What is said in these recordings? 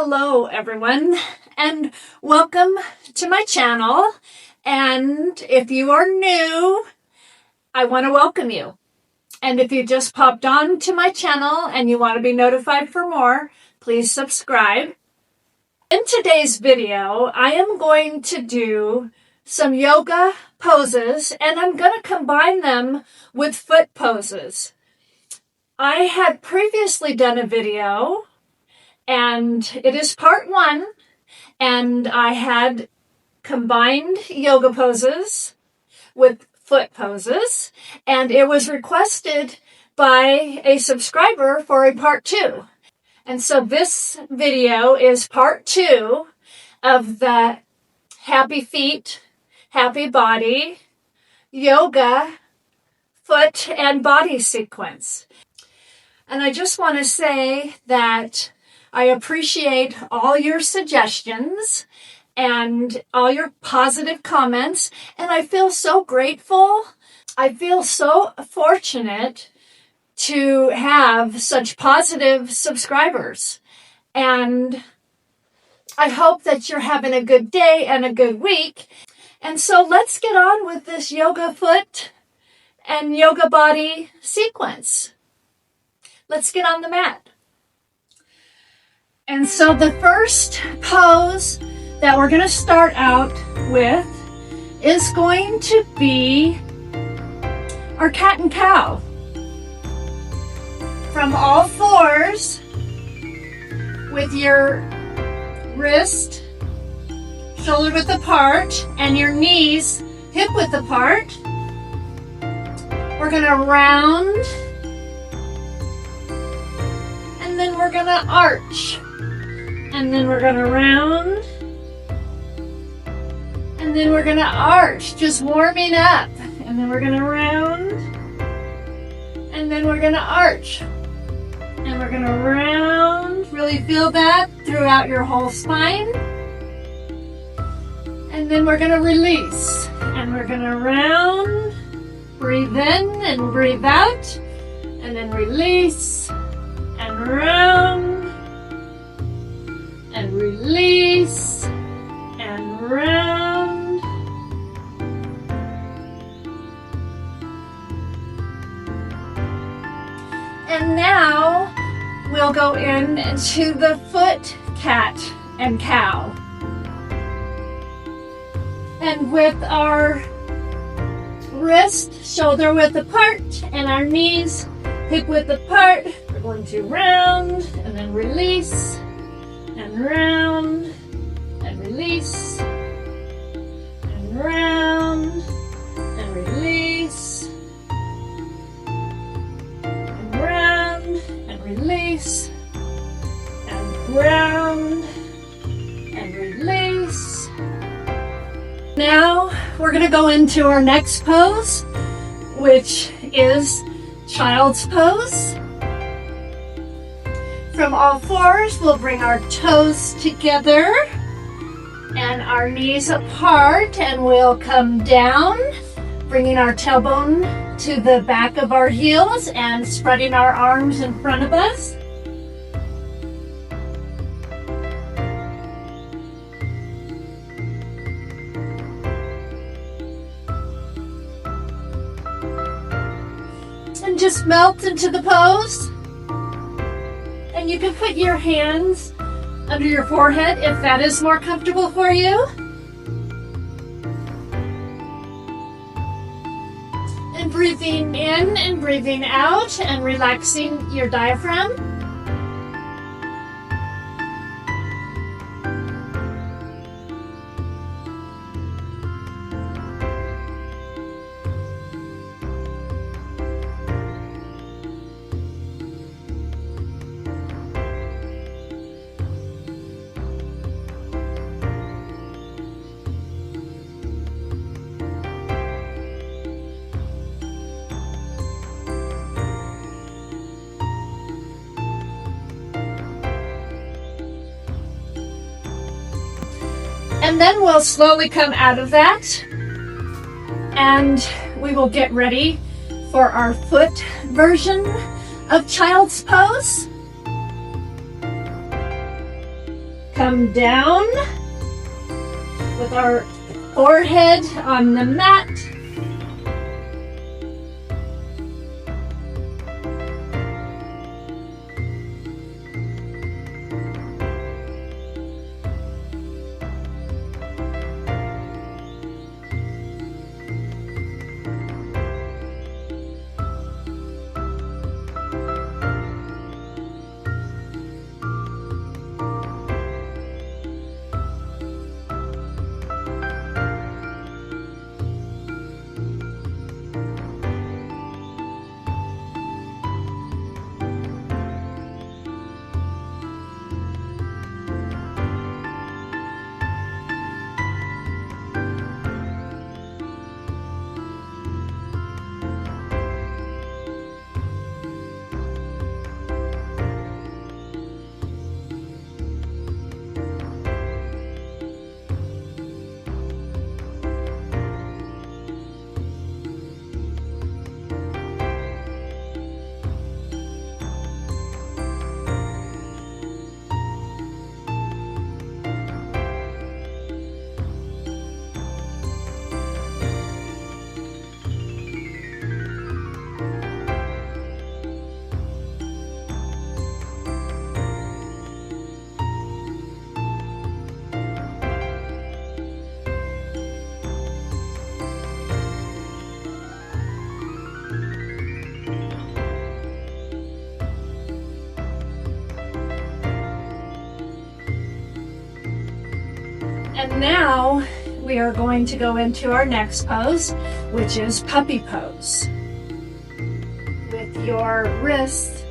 Hello everyone, and welcome to my channel. And if you are new, I want to welcome you. And if you just popped on to my channel and you want to be notified for more, please subscribe. In today's video, I am going to do some yoga poses, and I'm going to combine them with foot poses. I had previously done a video, and it is part 1, and I had combined yoga poses with foot poses, and it was requested by a subscriber for a part 2. And so this video is part 2 of the happy feet, happy body, yoga, foot and body sequence. And I just want to say that I appreciate all your suggestions and all your positive comments, and I feel so grateful. I feel so fortunate to have such positive subscribers, and I hope that you're having a good day and a good week. And so let's get on with this yoga foot and yoga body sequence. Let's get on the mat. And so the first pose that we're going to start out with is going to be our cat and cow. From all fours, with your wrist shoulder width apart and your knees hip width apart, we're going to round, and then we're going to arch. And then we're going to round, and then we're going to arch, just warming up. And then we're going to round, and then we're going to arch. And we're going to round, really feel that throughout your whole spine. And then we're going to release, and we're going to round, breathe in and breathe out, and then release, and round, and release, and round. And now we'll go into the foot cat and cow. And with our wrist shoulder width apart and our knees hip width apart, we're going to round and then release, and round, and release, and round, and release, and round, and release, and round, and release. Now we're going to go into our next pose, which is child's pose. From all fours, we'll bring our toes together and our knees apart, and we'll come down, bringing our tailbone to the back of our heels and spreading our arms in front of us. And just melt into the pose. And you can put your hands under your forehead if that is more comfortable for you. And breathing in and breathing out and relaxing your diaphragm. And then we'll slowly come out of that, and we will get ready for our foot version of child's pose. come down with our forehead on the mat. And now we are going to go into our next pose, which is puppy pose. With your wrists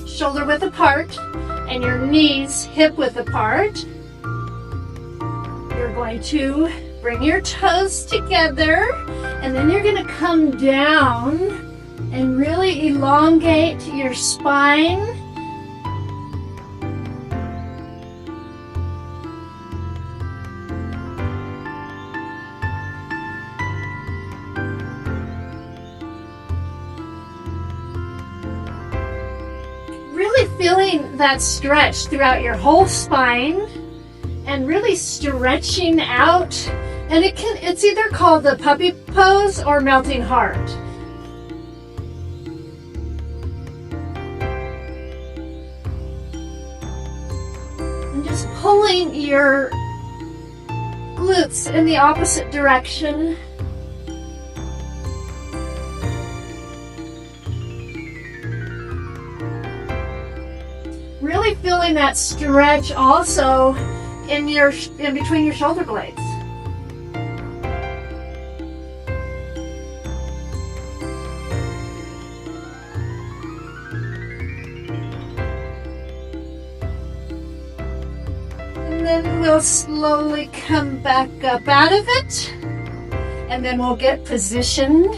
shoulder width apart and your knees hip width apart, you're going to bring your toes together, and then you're going to come down and really elongate your spine. Feeling that stretch throughout your whole spine and really stretching out. And it's either called the puppy pose or melting heart. And just pulling your glutes in the opposite direction. Really feeling that stretch also in between your shoulder blades. And then we'll slowly come back up out of it, and then we'll get positioned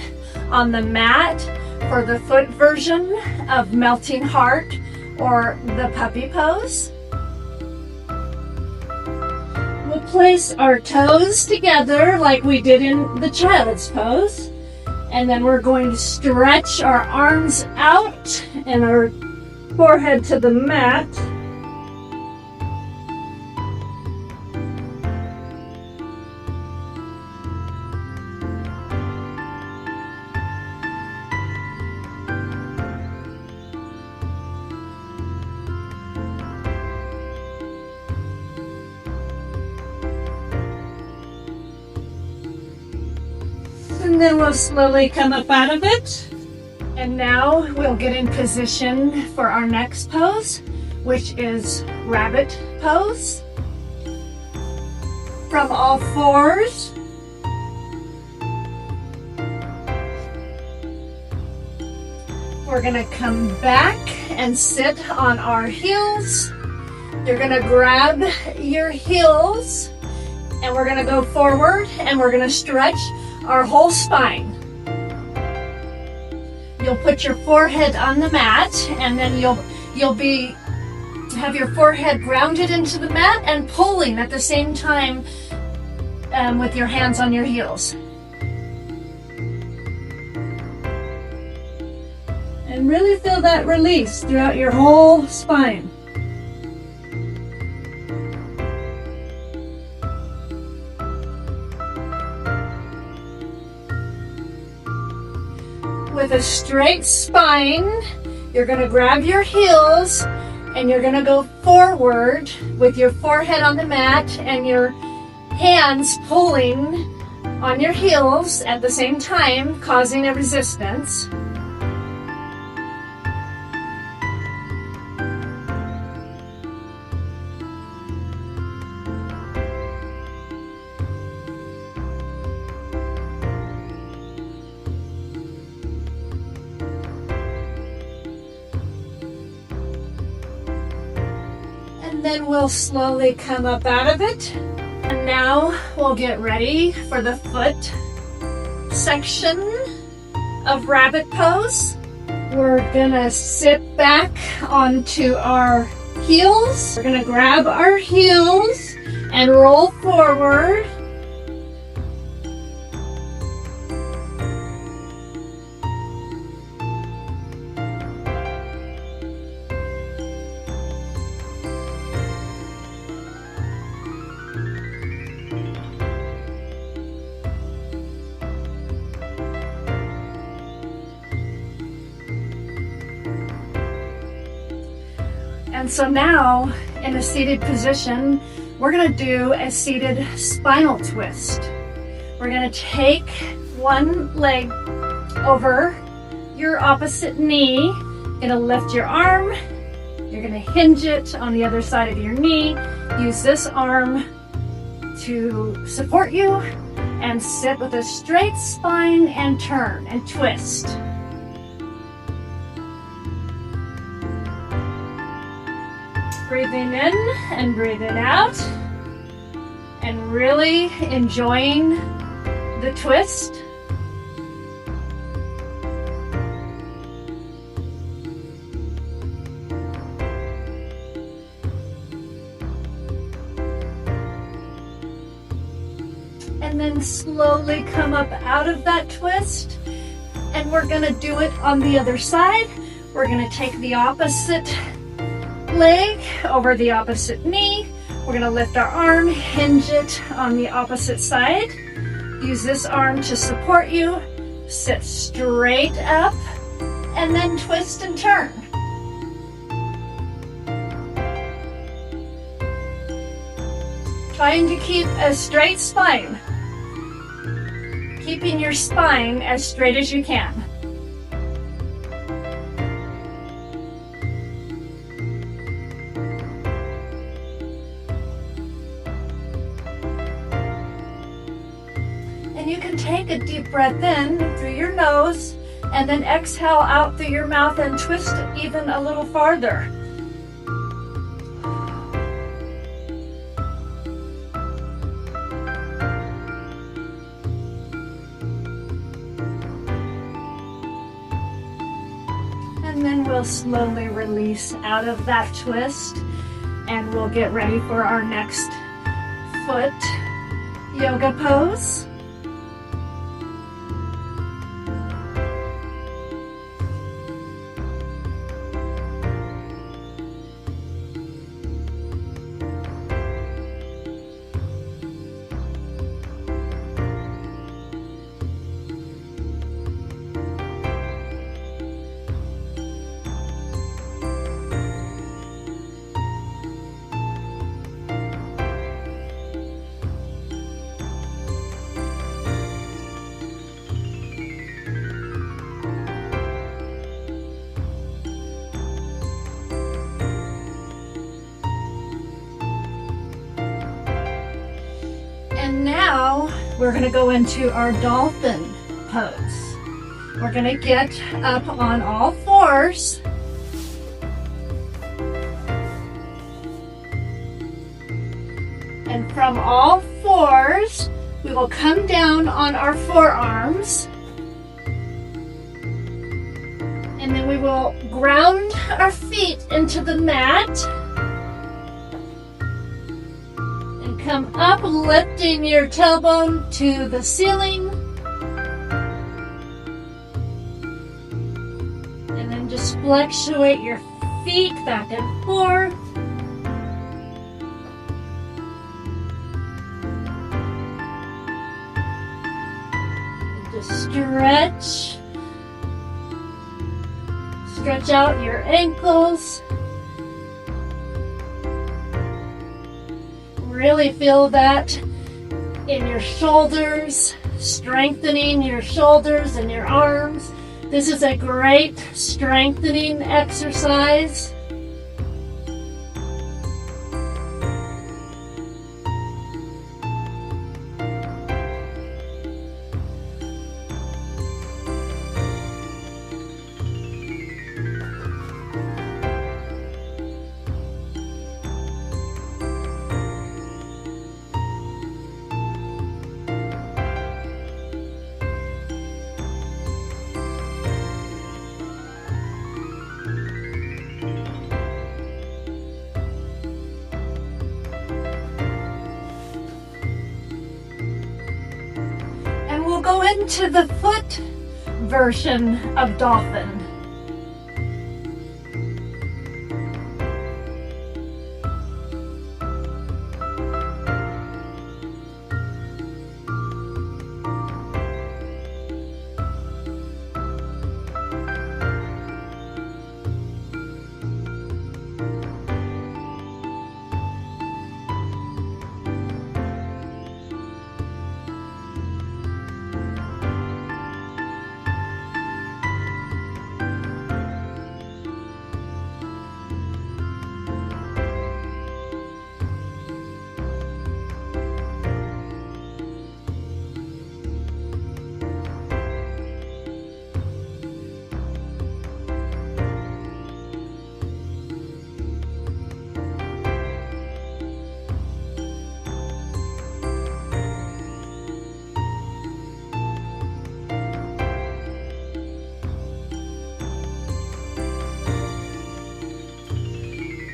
on the mat for the foot version of melting heart or the puppy pose. We'll place our toes together like we did in the child's pose, and then we're going to stretch our arms out and our forehead to the mat. And then we'll slowly come up out of it. And now we'll get in position for our next pose, which is rabbit pose. From all fours. We're going to come back and sit on our heels. You're going to grab your heels and we're going to go forward and we're going to stretch our whole spine. You'll put your forehead on the mat, and then you'll have your forehead grounded into the mat and pulling at the same time with your hands on your heels. And really feel that release throughout your whole spine. with a straight spine. You're going to grab your heels and you're going to go forward with your forehead on the mat and your hands pulling on your heels at the same time, causing a resistance. And then we'll slowly come up out of it. And now we'll get ready for the foot section of rabbit pose. We're gonna sit back onto our heels. We're gonna grab our heels and roll forward. And so now, in a seated position, we're going to do a seated spinal twist. We're going to take one leg over your opposite knee. You're going to lift your arm. You're going to hinge it on the other side of your knee. Use this arm to support you and sit with a straight spine and turn and twist. Breathing in and breathing out, and really enjoying the twist. And then slowly come up out of that twist, and we're going to do it on the other side. We're going to take the opposite leg over the opposite knee. We're going to lift our arm, hinge it on the opposite side. Use this arm to support you. Sit straight up and then twist and turn. Trying to keep a straight spine. Keeping your spine as straight as you can. And you can take a deep breath in through your nose and then exhale out through your mouth and twist it even a little farther. And then we'll slowly release out of that twist, and we'll get ready for our next foot yoga pose. And now we're going to go into our dolphin pose. We're going to get up on all fours. And from all fours, we will come down on our forearms. And then we will ground our feet into the mat. Come up, lifting your tailbone to the ceiling. And then just fluctuate your feet back and forth. And just stretch Stretch out your ankles. Really feel that in your shoulders, strengthening your shoulders and your arms. This is a great strengthening exercise. We'll go into the foot version of dolphin.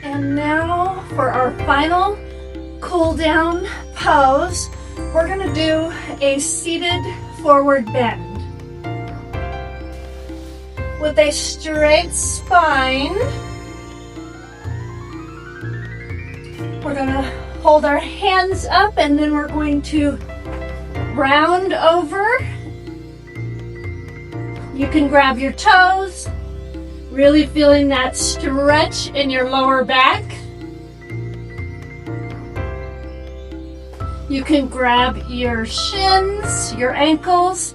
And now for our final cool down pose, we're going to do a seated forward bend. With a straight spine, we're going to hold our hands up and then we're going to round over. You can grab your toes. Really feeling that stretch in your lower back. You can grab your shins, your ankles.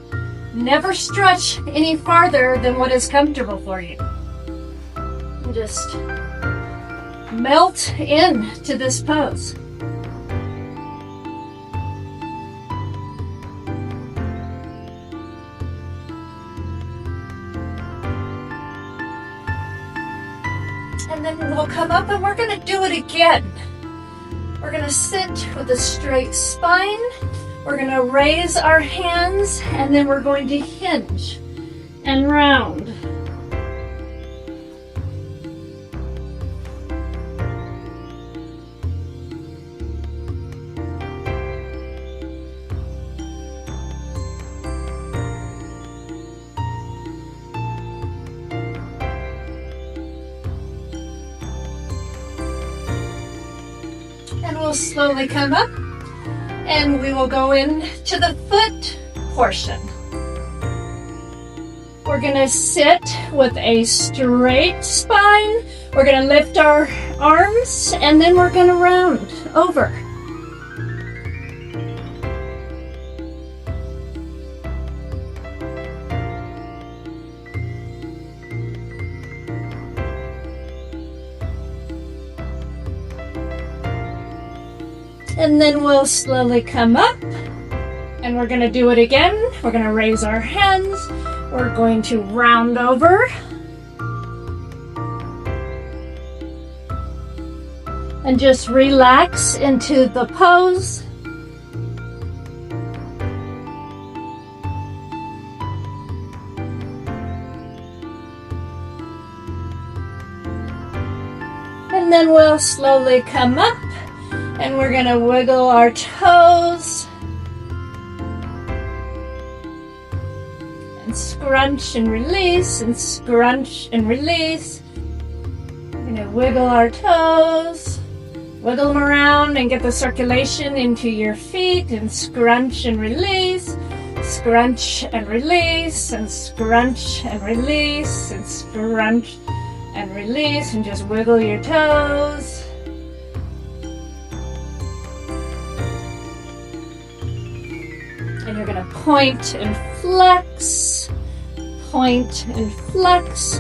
Never stretch any farther than what is comfortable for you. Just melt into this pose. And then we'll come up and we're going to do it again. We're going to sit with a straight spine. We're going to raise our hands and then we're going to hinge and round. And we'll slowly come up and we will go into the foot portion. We're going to sit with a straight spine. We're going to lift our arms and then we're going to round over. And then we'll slowly come up and we're going to do it again. We're going to raise our hands. We're going to round over. And just relax into the pose. And then we'll slowly come up. And we're going to wiggle our toes and scrunch and release and scrunch and release. We're going to wiggle our toes, wiggle them around and get the circulation into your feet and scrunch and release, scrunch and release, and scrunch and release, and scrunch and release, and just wiggle your toes. And you're going to point and flex, point and flex,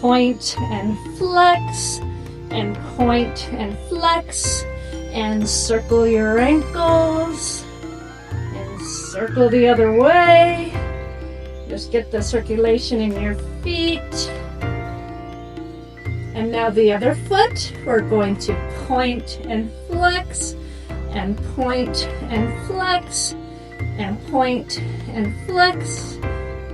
point and flex, and point and flex, and circle your ankles, and circle the other way. Just get the circulation in your feet. And now the other foot, we're going to point and flex, and point and flex, and point and flex,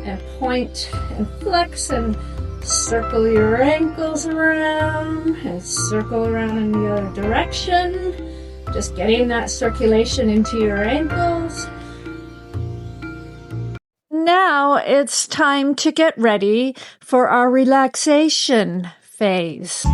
and point and flex, and circle your ankles around, and circle around in the other direction. Just getting that circulation into your ankles. Now it's time to get ready for our relaxation phase.